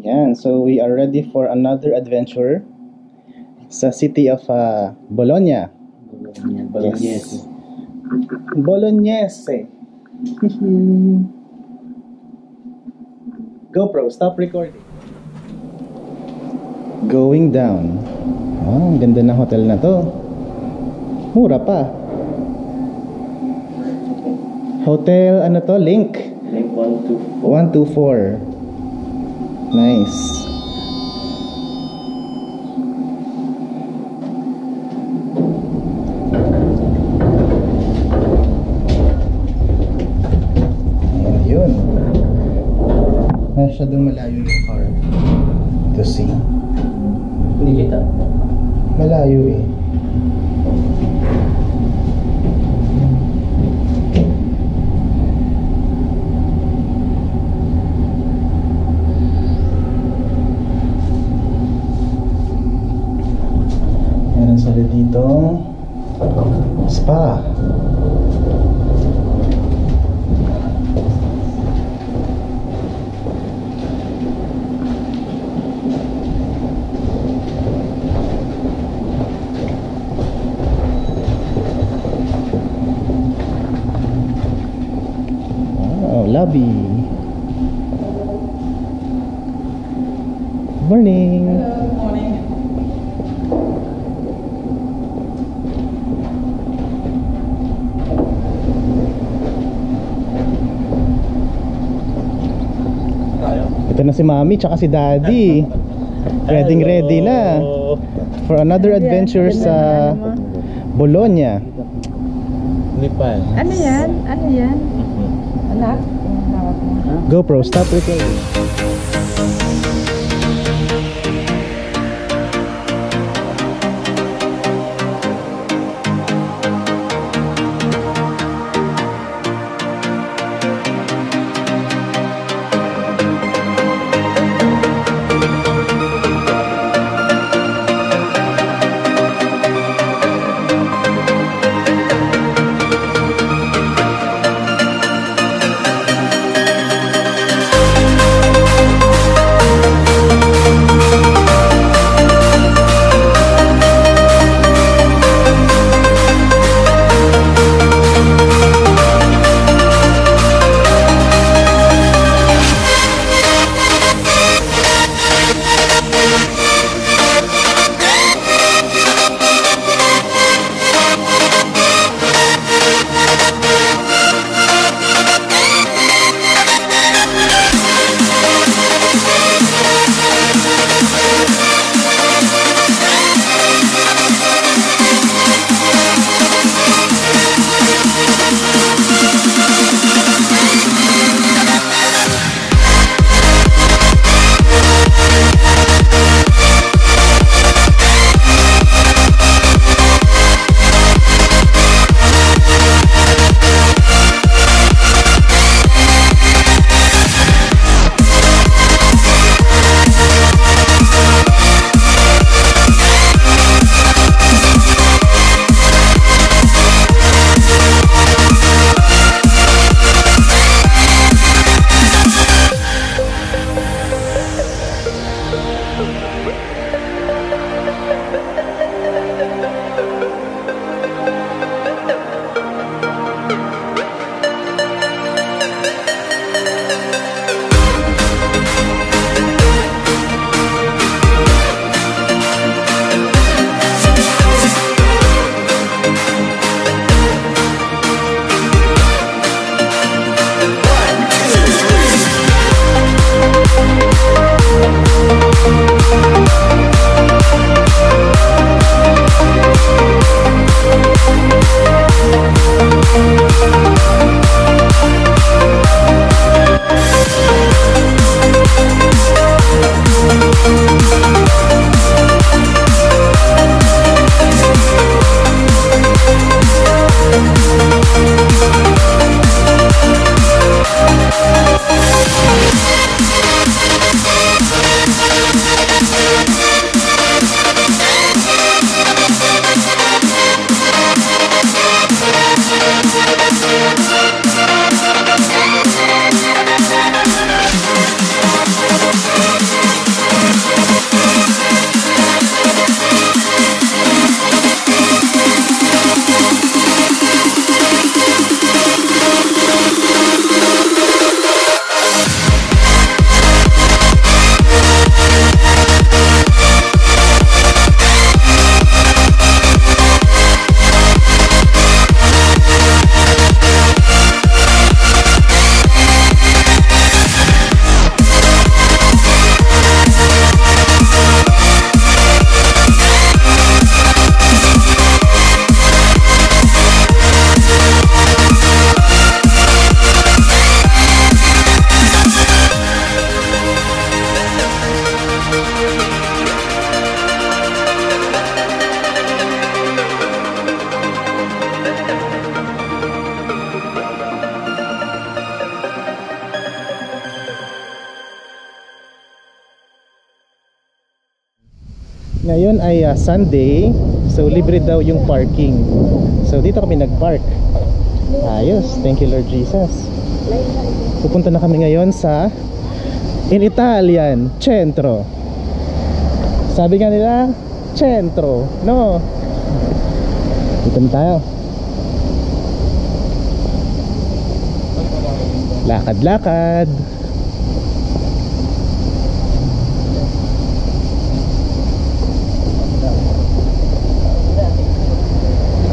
Yan, so we are ready for another adventure sa city of Bologna. Bolognese. Bolognese. GoPro, stop recording. Going down. Oh, ang ganda ng hotel na to. Mura pa. Hotel, ano to? Link? Link 124. 124. Nice. Ayun. Masyadong malayo yung car to see. Hindi kita. Malayo eh. Meron sila dito spa. Lobby. Morning. Hello, morning. Ito na si Mami tsaka si Daddy. Ready na for another adventure sa Bologna. Hindi pa. Ano yan? Ano yan? Anak? Ang tawag mo? GoPro, stop recording. Ngayon ay Sunday, so libre daw yung parking. So dito kami nagpark. Ayos, thank you Lord Jesus. Pupunta na kami ngayon sa, in Italian, centro. Sabi nga nila, centro, no? Dito na tayo. Lakad-lakad.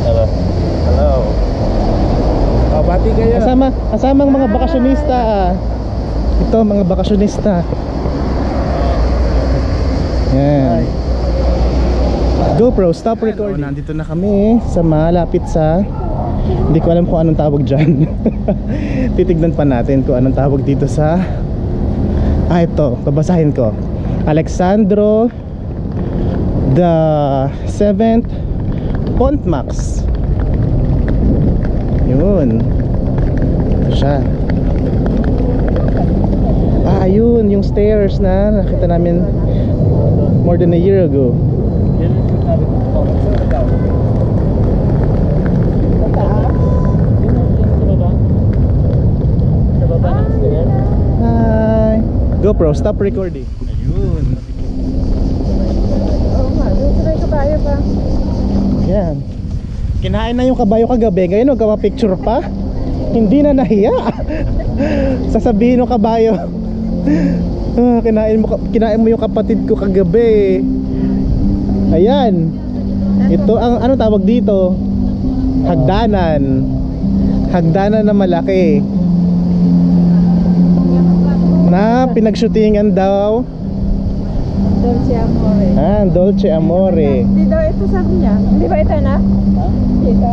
Hello. Hello. Oh, bati kayo. Kasamang mga bakasyonista. Ito mga bakasyonista. Yan. GoPro, stop recording. Nandito na kami sa malapit sa, hindi ko alam kung anong tawag dyan. Titignan pa natin kung anong tawag dito sa, ito, babasahin ko. Alexandro the 7th Pontmax. Yun. Ito siya. Yun, yung stairs na nakita namin more than a year ago. Hi. GoPro, stop recording. Ayun. Oo nga, dito may kabayo pa. Yan. Kinain na yung kabayo kagabi. Ngayon nagpa-picture pa. Hindi na nahiya. Sasabihin ng kabayo, kinain mo yung kapatid ko kagabi. Ayan. Ito ang ano tawag dito? Hagdanan. Hagdanan na malaki. Na pinagshootingan daw. Dolce Amore. Dolce Amore. Hindi daw ito sabi niya. Hindi ba ito na? Dito?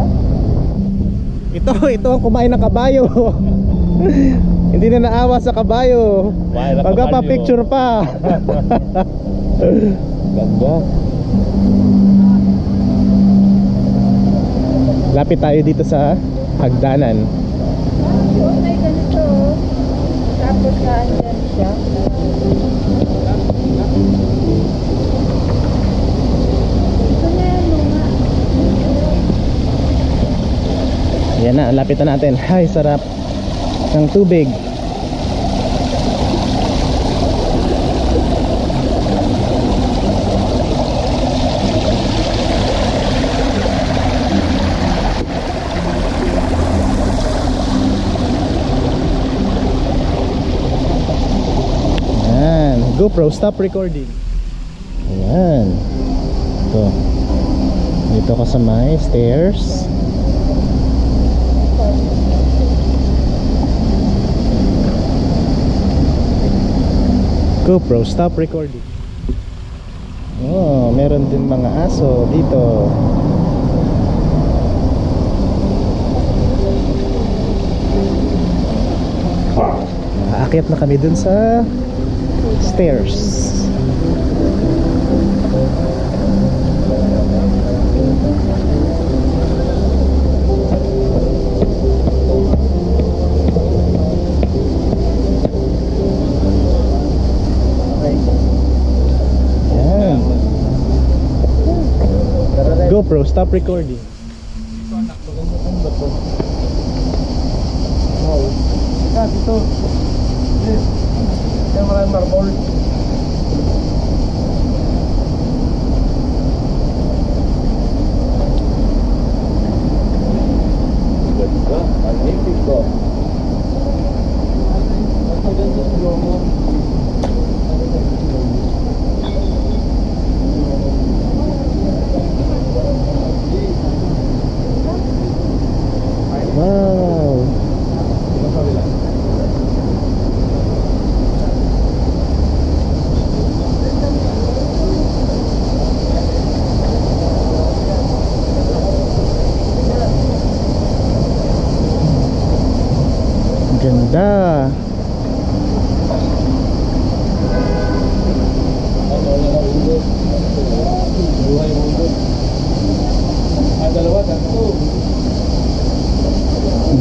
Ito ang kumain ng kabayo. Hindi na naawa sa kabayo. Pagpa-picture pa. Ganda. Lapit tayo dito sa hagdanan. Oo, may ganito. Tapos andyan siya. Ito na yan, mga. Yan na, lapit na natin. Ay, sarap ng tubig. GoPro, stop recording. Ayan. Ito. Dito ka sa may stairs. GoPro, stop recording. Oh, meron din mga aso dito. Aakyat na kami dun sa stairs. Yan. GoPro, stop recording. Dito. Yan maraming marble. Ganda, magnifico. Maganda si Romo. Wow. Ganda.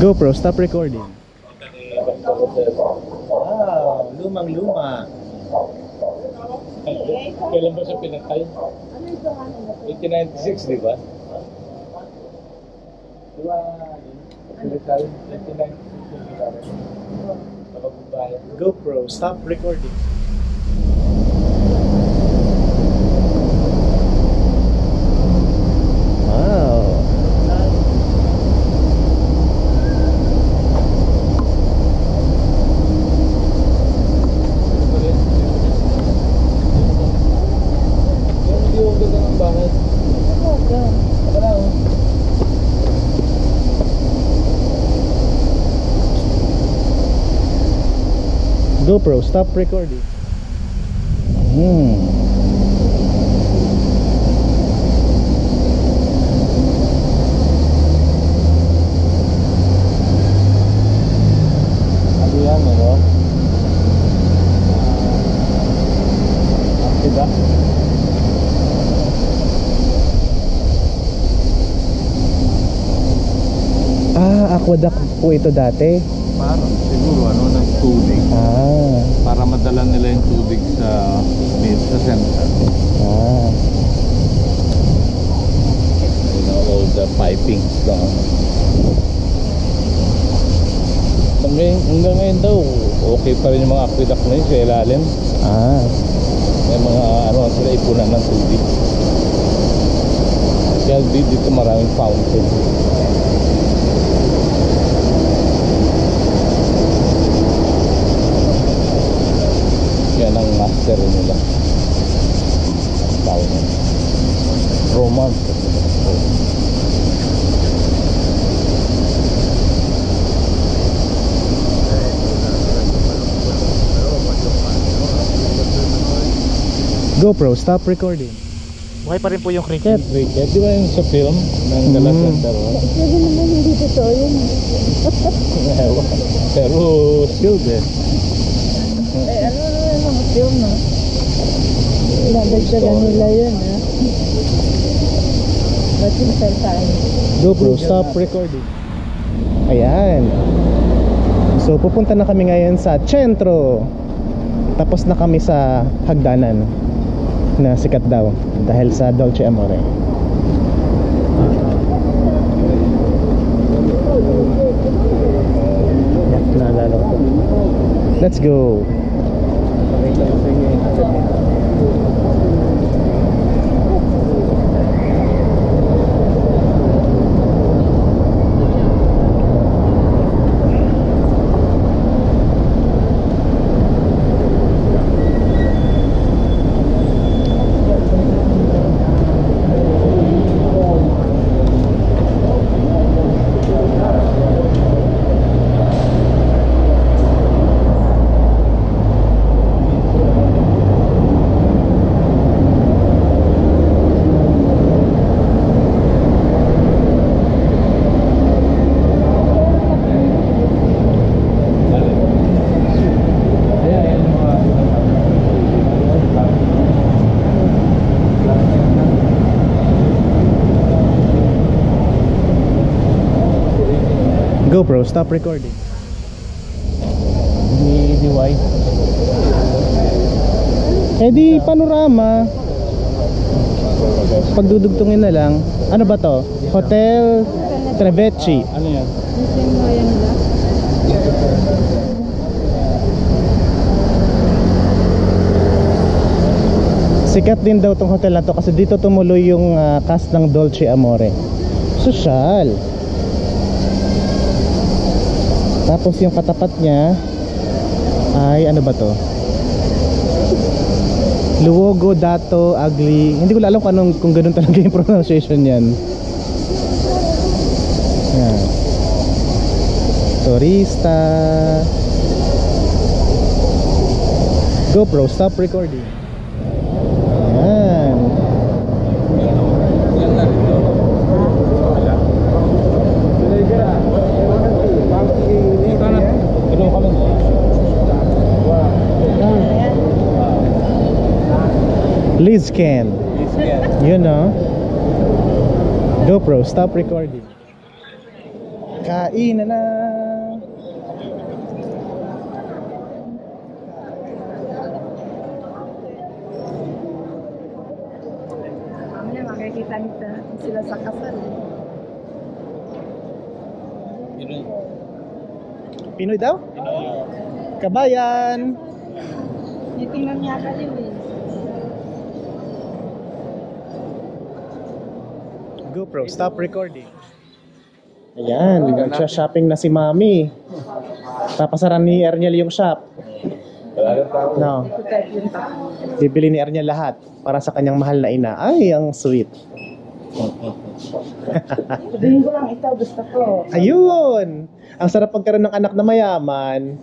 GoPro, stop recording. Wow, lumang-luma. Kailan ba siya pinatay? 1896, di ba? Di ba? Pinatay, 1896. Nakapagbayan. GoPro, stop recording. Wow. Yung ganda ng bahay. Wala oh. GoPro, stop recording. Ano yan, ano? Diba? Aqueduct po ito dati. Parang siguro ano ng tubig. Para madala nila yung tubig sa center. You know, all the pipings down. Hanggang ngayon daw, okay pa rin yung mga aqueduct na yun sa ilalim. May mga ano sila ipunan ng tubig. Kaya dito maraming fountain. Yan ang master nila. Tao na Roman. GoPro, stop recording. Buhay pa rin po yung cricket. Cricket, di ba yung sa film ng Dala Center? Sabi naman hindi totoo yun. Pero skilled eh. Ano naman yung mga film, no? Nadagdagan nila yun, ha? Ba't yung saan? GoPro, stop recording. Ayan. So pupunta na kami ngayon sa Centro. Tapos na kami sa hagdanan na sikat daw dahil sa Dolce Amore. Naalala ko. Let's go. GoPro, stop recording. Di white. Di panorama. Pagdudugtungin na lang. Ano ba to? Hotel Trevecchi. Ano yan? Yung bayan nila. Sikat din daw tong hotel na to kasi dito tumuloy yung cast ng Dolce Amore. Sosyal. Tapos yung katapat niya ay ano ba to? Luogo Dato Agli. Hindi ko alam kung ganun talaga yung pronunciation niyan. Yan. Turista. GoPro, stop recording. Yan. Lizcan. You know. GoPro, stop recording. Kain na. Nakita sila sa kasal. Pinoy daw? Kabayan. Tingnan niya ka din eh. GoPro, stop recording. Ayan, nagsha-shopping na si Mami. Papasaran ni Erniel yung shop. No. Bibili ni Erniel lahat para sa kanyang mahal na ina. Ay, ang sweet. Sabihin ko lang ito, gusto ko. Ayun! Ang sarap pagkaroon ng anak na mayaman.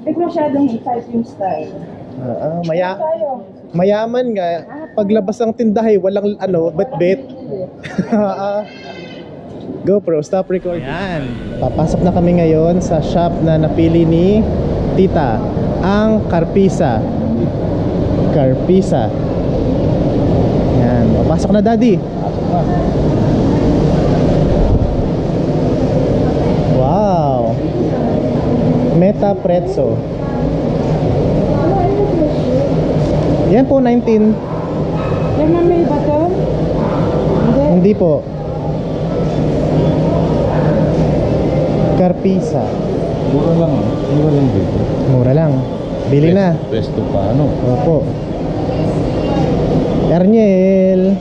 Hindi ko masyadong type yung style. Tayo. Mayaman nga. Paglabas ng tindahay, walang bet-bet. GoPro, stop recording. Ayan. Papasok na kami ngayon sa shop na napili ni Tita. Ang Carpisa. Carpisa. Ayan. Papasok na, Daddy. Wow. Meta Prezzo. Yan po, 19. Yan mami ba to? Hindi po. Carpisa. Mura lang. Mura lang dito. Mura lang. Bili na. Resto pa ano? Opo. Erniel.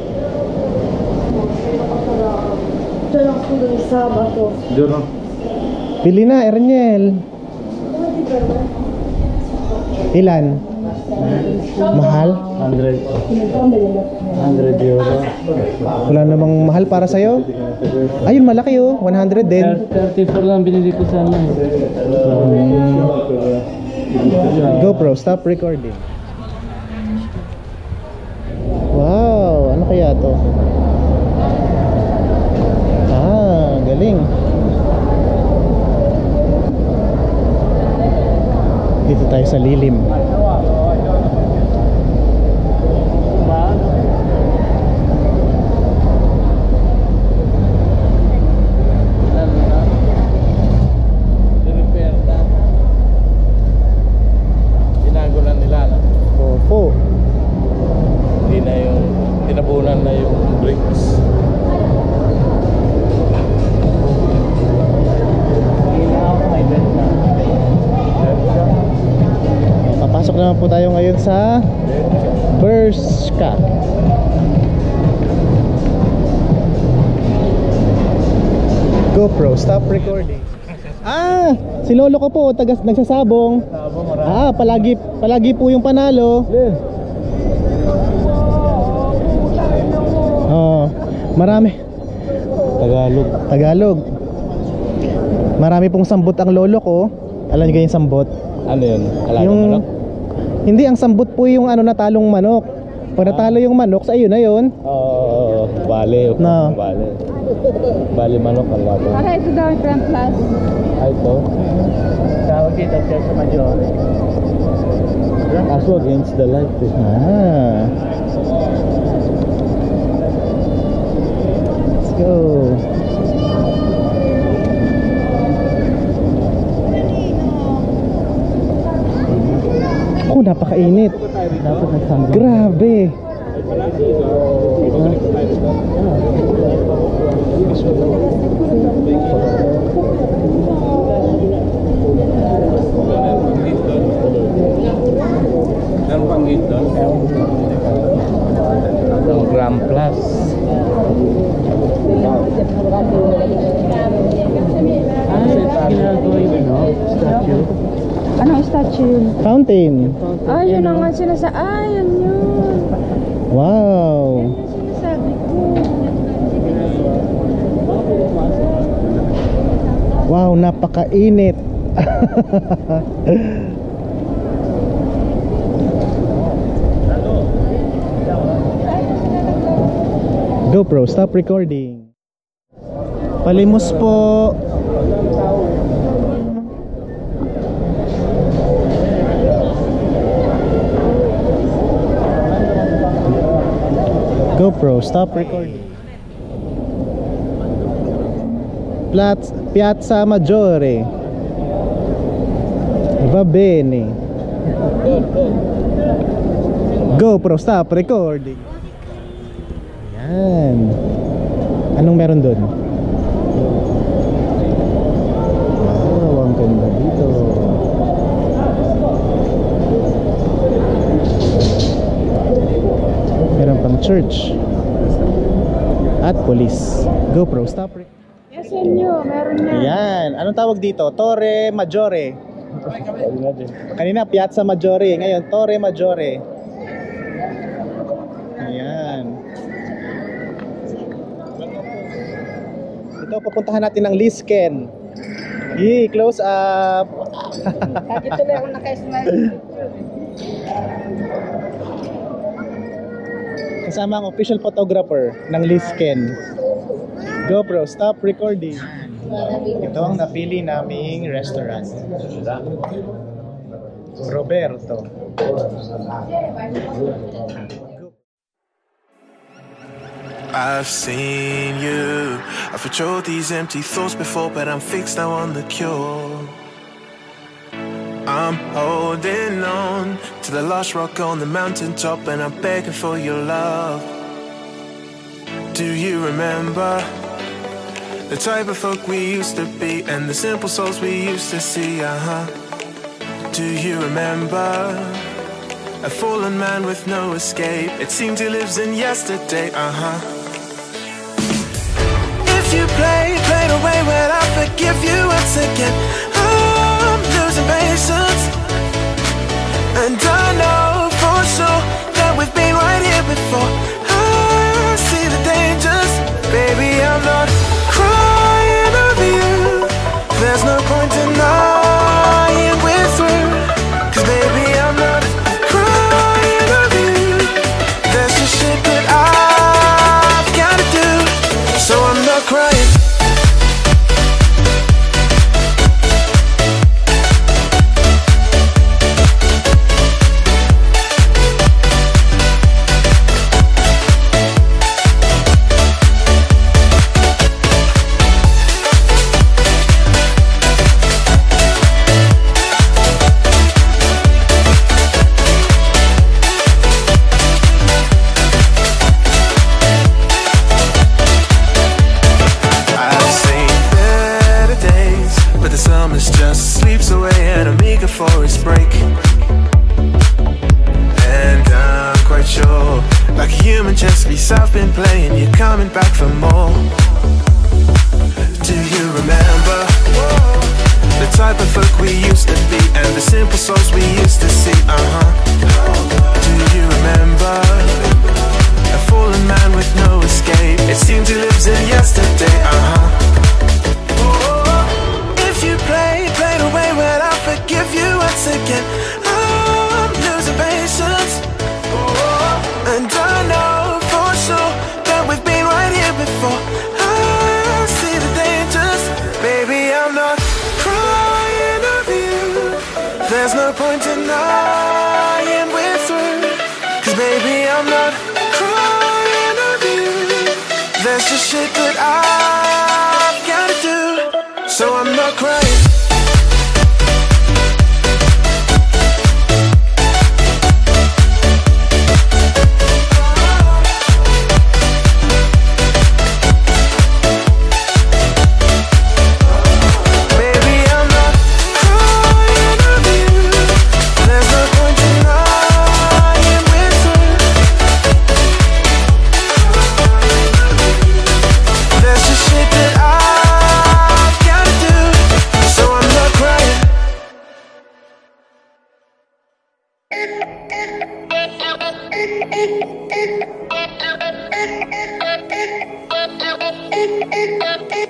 Ito lang po yung Sabado. Diyan. Bili na, Erniel. Ilan? Mahal? 100 euro. Wala namang mahal para sa'yo? Ayun, malaki oh. 100 din. 34 lang binili ko sana. GoPro, stop recording. Wow, ano kaya to? Galing. Dito tayo sa lilim. Ginagulan nila, no? Opo. Hindi na yung tinabunan na yung bricks. Papasok naman po tayo ngayon sa Bershka. GoPro, stop recording. Si lolo ko po, nagsasabong. Palagi po yung panalo. Marami. Tagalog. Marami pong sambot ang lolo ko. Alam niyo yung sambot? Ano yun? Alagang manok? Hindi, ang sambot po yung natalong manok. Pag natalo yung manok, sa iyo na yun. Bale. No. Bale manok ang laban. Para ito daw yung Grand Plus. Ito. Tawag dito sa Major. Kaso against the light. Let's go. Napakainit. Grabe. Meron pang gate doon? Ang Grand Plus. Ginagawa yung statue. Anong statue? Fountain. Yun ang nga yun yun. Wow. Yan yung sinasabi ko. Wow, napakainit. GoPro, stop recording. Palimos po. GoPro, stop recording. Piazza Maggiore. Va bene. GoPro, stop recording. Yan. Anong meron doon? Wow, ang ganda dito. Meron pang church at police. GoPro, stop. Yes, inyo. Meron na. Yan. Anong tawag dito? Torre Maggiore. Kanina Piazza Maggiore, ngayon Torre Maggiore. Ayan. Ito, pupuntahan natin ng Lisken. Close up. Kahit tuloy ako naka-smile. Kasama ang official photographer ng Lisken. GoPro, stop recording. Ito ang napili naming restaurant. Roberto. I've seen you. I've patrolled these empty thoughts before, but I'm fixed now on the cure. I'm holding on to the last rock on the mountaintop, and I'm begging for your love. Do you remember the type of folk we used to be, and the simple souls we used to see? Do you remember a fallen man with no escape? It seems he lives in yesterday. If you play the way, well, I forgive you once again. I'm losing patience, and I know for sure that we've been right here before. I see the dangers, baby, I'm not crying over you. There's no point denying we're through, 'cause baby, I'm not crying over you. There's just shit that I've gotta do, so I'm not crying. I've been playing, you're coming back for more. Do you remember the type of folk we used to be, and the simple souls we used to see? Do you remember a fallen man with no escape? It seems he lives in yesterday. If you play the way, well, I'll forgive you once again. I'm losing patience, and I know that we've been right here before. I see the dangers, baby, I'm not crying over you. There's no point denying we're through, 'cause baby, I'm not crying over you. There's just shit that I've gotta do, so I'm not crying. Thank you.